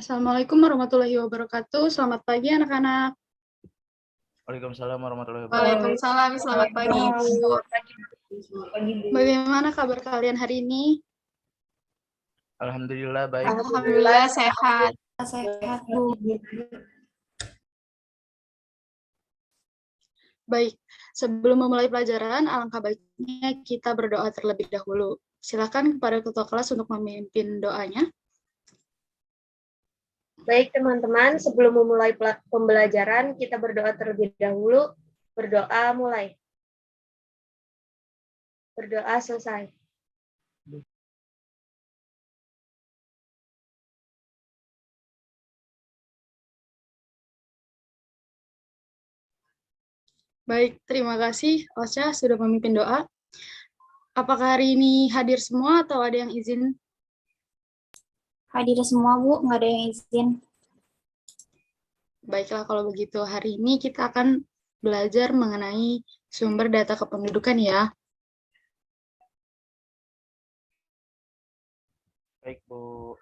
Assalamualaikum warahmatullahi wabarakatuh. Selamat pagi anak-anak. Waalaikumsalam warahmatullahi wabarakatuh. Waalaikumsalam, selamat pagi Bu. Bagaimana kabar kalian hari ini? Alhamdulillah baik. Alhamdulillah sehat. Sehat, Bu. Baik, sebelum memulai pelajaran, alangkah baiknya kita berdoa terlebih dahulu. Silakan kepada ketua kelas untuk memimpin doanya. Baik teman-teman, sebelum memulai pembelajaran, kita berdoa terlebih dahulu. Berdoa mulai. Berdoa selesai. Baik, terima kasih Osha sudah memimpin doa. Apakah hari ini hadir semua atau ada yang izin? Hadir semua, Bu. Nggak ada yang izin. Baiklah, kalau begitu hari ini kita akan belajar mengenai sumber data kependudukan ya. Baik, Bu.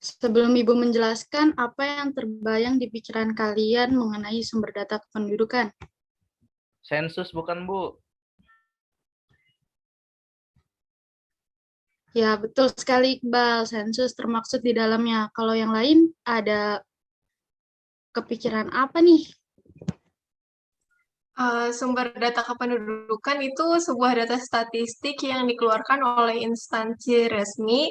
Sebelum Ibu menjelaskan, apa yang terbayang di pikiran kalian mengenai sumber data kependudukan? Sensus bukan, Bu? Ya, betul sekali, Iqbal. Sensus termaksud di dalamnya. Kalau yang lain, ada kepikiran apa nih? Sumber data kependudukan itu sebuah data statistik yang dikeluarkan oleh instansi resmi,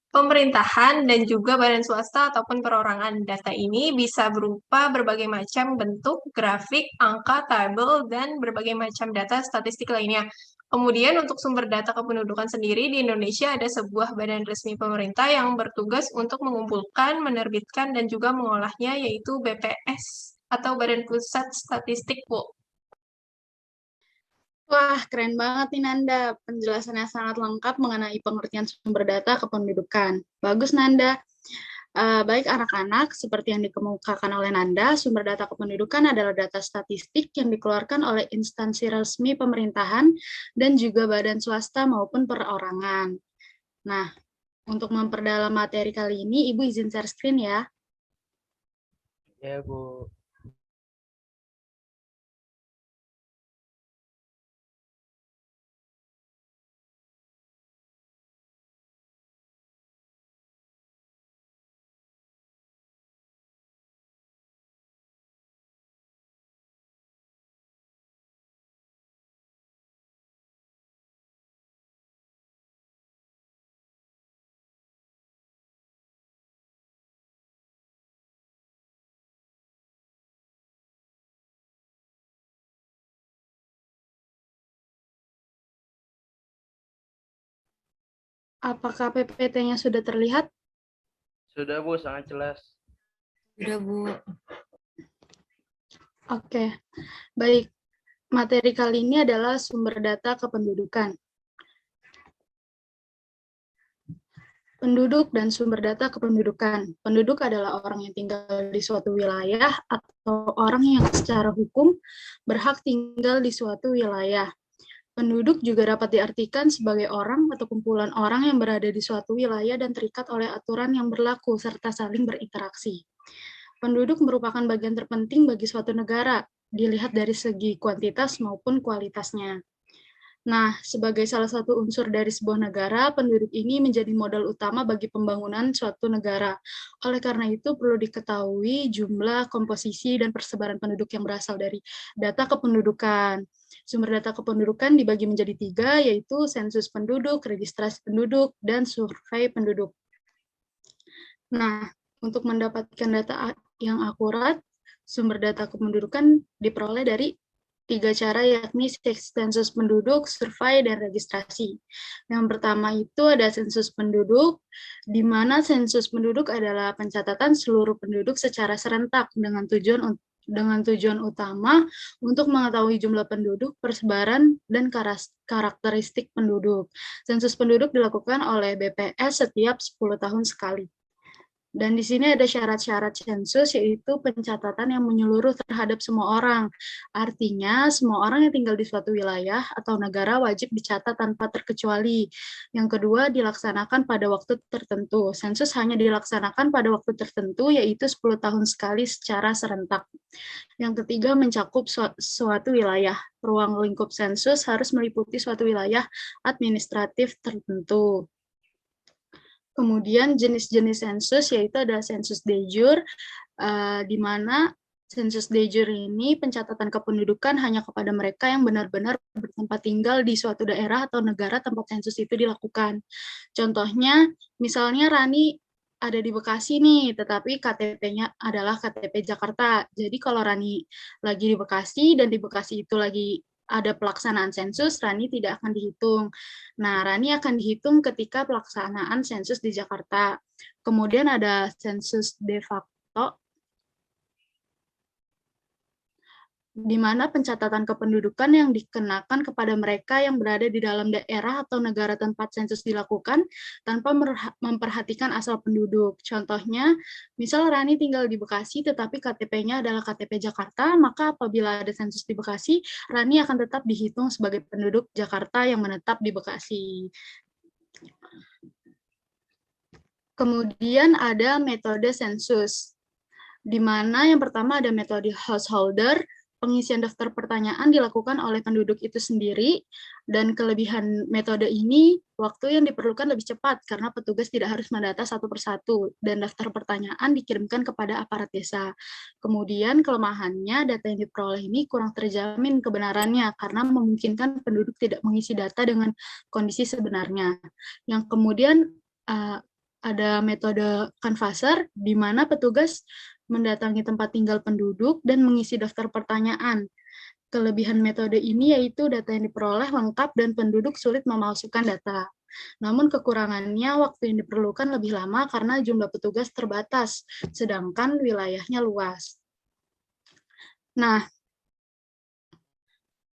pemerintahan, dan juga badan swasta ataupun perorangan. Data ini bisa berupa berbagai macam bentuk, grafik, angka, tabel, dan berbagai macam data statistik lainnya. Kemudian untuk sumber data kependudukan sendiri di Indonesia ada sebuah badan resmi pemerintah yang bertugas untuk mengumpulkan, menerbitkan, dan juga mengolahnya, yaitu BPS atau Badan Pusat Statistik, Bu. Wah, keren banget nih Nanda. Penjelasannya sangat lengkap mengenai pengertian sumber data kependudukan. Bagus, Nanda. Baik anak-anak, seperti yang dikemukakan oleh Nanda, sumber data kependudukan adalah data statistik yang dikeluarkan oleh instansi resmi pemerintahan dan juga badan swasta maupun perorangan. Nah, untuk memperdalam materi kali ini, Ibu izin share screen ya. Ya, Bu. Apakah PPT-nya sudah terlihat? Sudah, Bu, sangat jelas. Sudah, Bu. Oke, baik. Materi kali ini adalah sumber data kependudukan. Penduduk dan sumber data kependudukan. Penduduk adalah orang yang tinggal di suatu wilayah atau orang yang secara hukum berhak tinggal di suatu wilayah. Penduduk juga dapat diartikan sebagai orang atau kumpulan orang yang berada di suatu wilayah dan terikat oleh aturan yang berlaku serta saling berinteraksi. Penduduk merupakan bagian terpenting bagi suatu negara, dilihat dari segi kuantitas maupun kualitasnya. Nah, sebagai salah satu unsur dari sebuah negara, penduduk ini menjadi modal utama bagi pembangunan suatu negara. Oleh karena itu, perlu diketahui jumlah, komposisi, dan persebaran penduduk yang berasal dari data kependudukan. Sumber data kependudukan dibagi menjadi 3, yaitu sensus penduduk, registrasi penduduk, dan survei penduduk. Nah, untuk mendapatkan data yang akurat, sumber data kependudukan diperoleh dari 3 cara, yakni sensus penduduk, survei, dan registrasi. Yang pertama itu ada sensus penduduk, di mana sensus penduduk adalah pencatatan seluruh penduduk secara serentak dengan tujuan utama untuk mengetahui jumlah penduduk, persebaran, dan karakteristik penduduk. Sensus penduduk dilakukan oleh BPS setiap 10 tahun sekali. Dan di sini ada syarat-syarat sensus, yaitu pencatatan yang menyeluruh terhadap semua orang. Artinya, semua orang yang tinggal di suatu wilayah atau negara wajib dicatat tanpa terkecuali. Yang kedua, dilaksanakan pada waktu tertentu. Sensus hanya dilaksanakan pada waktu tertentu, yaitu 10 tahun sekali secara serentak. Yang ketiga, mencakup suatu wilayah. Ruang lingkup sensus harus meliputi suatu wilayah administratif tertentu. Kemudian jenis-jenis sensus yaitu ada sensus de jure, di mana sensus de jure ini pencatatan kependudukan hanya kepada mereka yang benar-benar bertempat tinggal di suatu daerah atau negara tempat sensus itu dilakukan. Contohnya, misalnya Rani ada di Bekasi nih, tetapi KTP-nya adalah KTP Jakarta. Jadi kalau Rani lagi di Bekasi dan di Bekasi itu lagi ada pelaksanaan sensus, Rani tidak akan dihitung. Nah, Rani akan dihitung ketika pelaksanaan sensus di Jakarta. Kemudian ada sensus de facto, di mana pencatatan kependudukan yang dikenakan kepada mereka yang berada di dalam daerah atau negara tempat sensus dilakukan tanpa memperhatikan asal penduduk. Contohnya, misal Rani tinggal di Bekasi tetapi KTP-nya adalah KTP Jakarta, maka apabila ada sensus di Bekasi, Rani akan tetap dihitung sebagai penduduk Jakarta yang menetap di Bekasi. Kemudian ada metode sensus, di mana yang pertama ada metode householder. Pengisian daftar pertanyaan dilakukan oleh penduduk itu sendiri, dan kelebihan metode ini, waktu yang diperlukan lebih cepat karena petugas tidak harus mendata satu persatu, dan daftar pertanyaan dikirimkan kepada aparat desa. Kemudian kelemahannya, data yang diperoleh ini kurang terjamin kebenarannya karena memungkinkan penduduk tidak mengisi data dengan kondisi sebenarnya. Yang kemudian ada metode canvasser, di mana petugas mendatangi tempat tinggal penduduk dan mengisi daftar pertanyaan. Kelebihan metode ini yaitu data yang diperoleh lengkap dan penduduk sulit memalsukan data. Namun kekurangannya waktu yang diperlukan lebih lama karena jumlah petugas terbatas, sedangkan wilayahnya luas. Nah,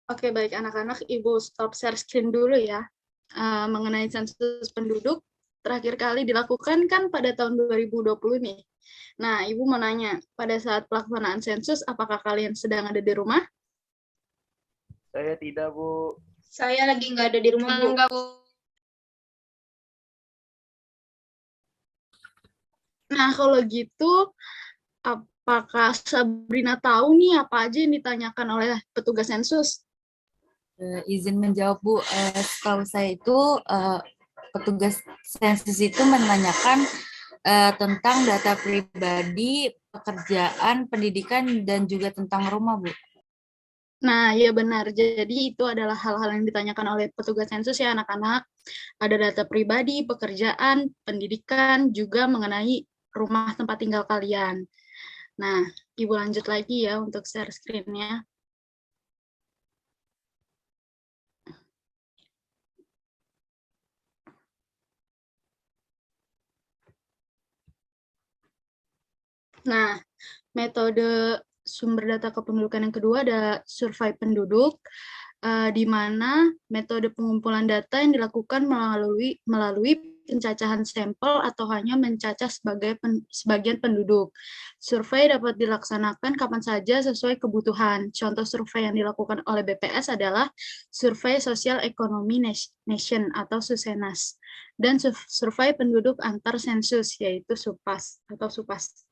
oke, baik anak-anak, Ibu stop share screen dulu ya. Mengenai sensus penduduk, terakhir kali dilakukan kan pada tahun 2020 nih. Nah, Ibu mau nanya, pada saat pelaksanaan sensus, apakah kalian sedang ada di rumah? Saya tidak, Bu. Saya lagi nggak ada di rumah, Bu. Enggak, Bu. Nah, kalau gitu, apakah Sabrina tahu nih apa aja yang ditanyakan oleh petugas sensus? Izin menjawab, Bu. Setahu saya itu petugas sensus itu menanyakan tentang data pribadi, pekerjaan, pendidikan, dan juga tentang rumah, Bu. Nah, ya benar. Jadi itu adalah hal-hal yang ditanyakan oleh petugas sensus ya anak-anak. Ada data pribadi, pekerjaan, pendidikan, juga mengenai rumah tempat tinggal kalian. Nah, Ibu lanjut lagi ya untuk share screen-nya. Nah, metode sumber data kependudukan yang kedua ada survei penduduk, di mana metode pengumpulan data yang dilakukan melalui pencacahan sampel atau hanya mencacah sebagian penduduk. Survei dapat dilaksanakan kapan saja sesuai kebutuhan. Contoh survei yang dilakukan oleh BPS adalah Survei Sosial Ekonomi Nation atau SUSENAS, dan survei penduduk antar sensus yaitu SUPAS atau SUPAS.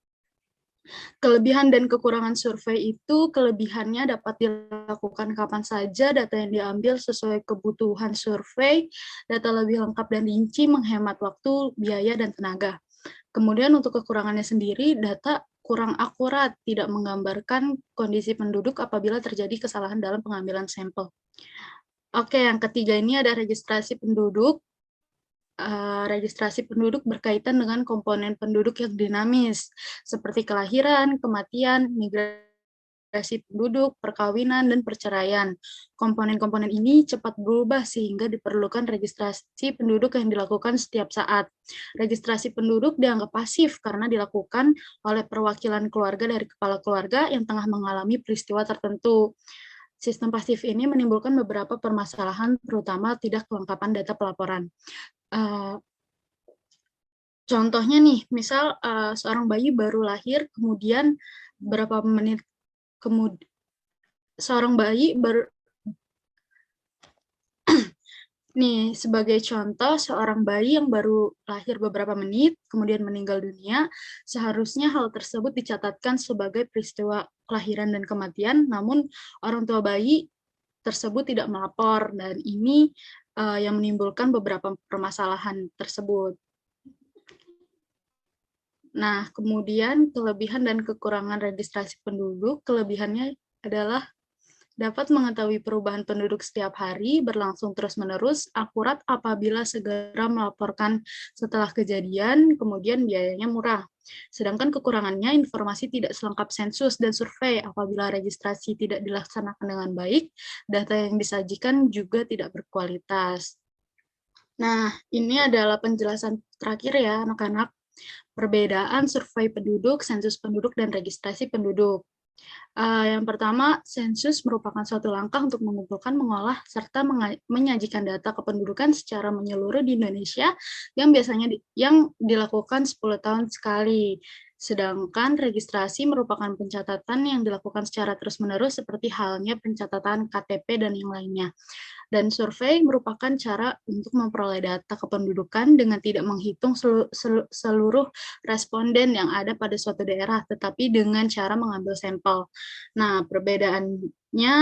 Kelebihan dan kekurangan survei itu, kelebihannya dapat dilakukan kapan saja, data yang diambil sesuai kebutuhan survei, data lebih lengkap dan rinci, menghemat waktu, biaya, dan tenaga. Kemudian untuk kekurangannya sendiri, data kurang akurat, tidak menggambarkan kondisi penduduk apabila terjadi kesalahan dalam pengambilan sampel. Oke, yang ketiga ini ada registrasi penduduk. Registrasi penduduk berkaitan dengan komponen penduduk yang dinamis, seperti kelahiran, kematian, migrasi penduduk, perkawinan, dan perceraian. Komponen-komponen ini cepat berubah sehingga diperlukan registrasi penduduk yang dilakukan setiap saat. Registrasi penduduk dianggap pasif karena dilakukan oleh perwakilan keluarga dari kepala keluarga yang tengah mengalami peristiwa tertentu. Sistem pasif ini menimbulkan beberapa permasalahan, terutama tidak kelengkapan data pelaporan. Contohnya nih, misal seorang bayi baru lahir, kemudian berapa menit kemudian seorang bayi baru nih, sebagai contoh, seorang bayi yang baru lahir beberapa menit, kemudian meninggal dunia, seharusnya hal tersebut dicatatkan sebagai peristiwa kelahiran dan kematian, namun orang tua bayi tersebut tidak melapor, dan ini yang menimbulkan beberapa permasalahan tersebut. Nah, kemudian kelebihan dan kekurangan registrasi penduduk, kelebihannya adalah dapat mengetahui perubahan penduduk setiap hari, berlangsung terus-menerus, akurat apabila segera melaporkan setelah kejadian, kemudian biayanya murah. Sedangkan kekurangannya, informasi tidak selengkap sensus dan survei apabila registrasi tidak dilaksanakan dengan baik, data yang disajikan juga tidak berkualitas. Nah, ini adalah penjelasan terakhir ya, anak-anak. Perbedaan survei penduduk, sensus penduduk, dan registrasi penduduk. Yang pertama, sensus merupakan suatu langkah untuk mengumpulkan, mengolah, serta menyajikan data kependudukan secara menyeluruh di Indonesia yang biasanya dilakukan 10 tahun sekali. Sedangkan registrasi merupakan pencatatan yang dilakukan secara terus-menerus seperti halnya pencatatan KTP dan yang lainnya. Dan survei merupakan cara untuk memperoleh data kependudukan dengan tidak menghitung seluruh responden yang ada pada suatu daerah, tetapi dengan cara mengambil sampel. Nah, perbedaannya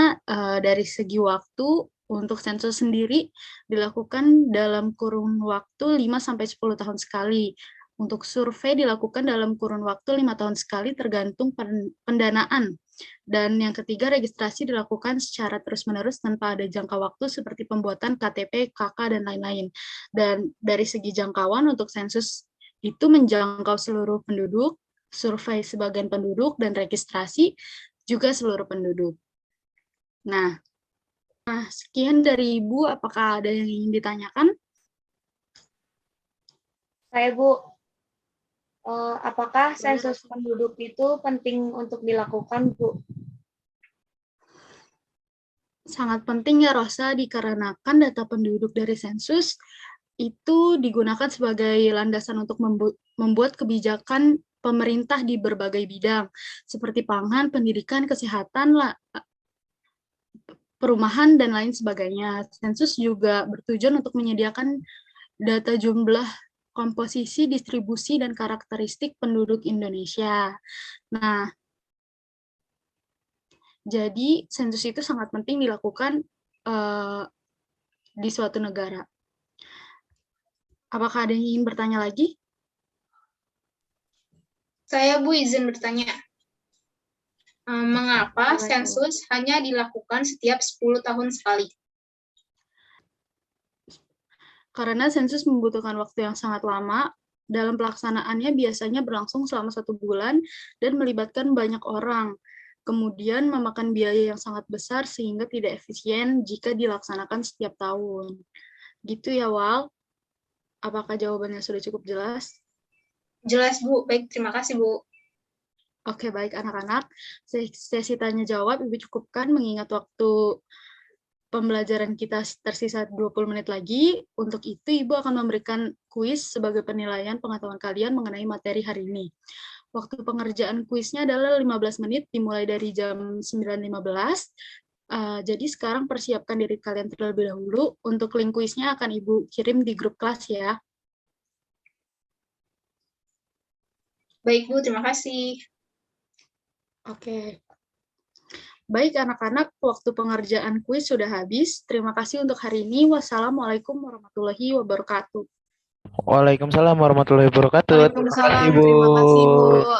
dari segi waktu, untuk sensus sendiri dilakukan dalam kurun waktu 5-10 tahun sekali. Untuk survei dilakukan dalam kurun waktu 5 tahun sekali tergantung pendanaan. Dan yang ketiga, registrasi dilakukan secara terus-menerus tanpa ada jangka waktu seperti pembuatan KTP, KK, dan lain-lain. Dan dari segi jangkauan untuk sensus itu menjangkau seluruh penduduk, survei sebagian penduduk, dan registrasi juga seluruh penduduk. Nah, sekian dari Ibu. Apakah ada yang ingin ditanyakan? Saya, Bu. Apakah sensus penduduk itu penting untuk dilakukan, Bu? Sangat penting ya, Rosa, dikarenakan data penduduk dari sensus itu digunakan sebagai landasan untuk membuat kebijakan pemerintah di berbagai bidang, seperti pangan, pendidikan, kesehatan, perumahan, dan lain sebagainya. Sensus juga bertujuan untuk menyediakan data jumlah, komposisi, distribusi, dan karakteristik penduduk Indonesia. Nah, jadi sensus itu sangat penting dilakukan di suatu negara. Apakah ada yang ingin bertanya lagi? Saya, Bu, izin bertanya. Mengapa sensus hanya dilakukan setiap 10 tahun sekali? Karena sensus membutuhkan waktu yang sangat lama. Dalam pelaksanaannya biasanya berlangsung selama 1 bulan dan melibatkan banyak orang. Kemudian memakan biaya yang sangat besar sehingga tidak efisien jika dilaksanakan setiap tahun. Gitu ya, Wal? Apakah jawabannya sudah cukup jelas? Jelas, Bu. Baik, terima kasih, Bu. Oke, baik anak-anak. Sesi tanya jawab Ibu cukupkan mengingat waktu pembelajaran kita tersisa 20 menit lagi. Untuk itu, Ibu akan memberikan kuis sebagai penilaian pengetahuan kalian mengenai materi hari ini. Waktu pengerjaan kuisnya adalah 15 menit, dimulai dari jam 9.15. Jadi sekarang persiapkan diri kalian terlebih dahulu. Untuk link kuisnya akan Ibu kirim di grup kelas ya. Baik, Bu. Terima kasih. Oke. Baik anak-anak, waktu pengerjaan kuis sudah habis. Terima kasih untuk hari ini. Wassalamualaikum warahmatullahi wabarakatuh. Waalaikumsalam warahmatullahi wabarakatuh. Waalaikumsalam. Terima kasih, Bu.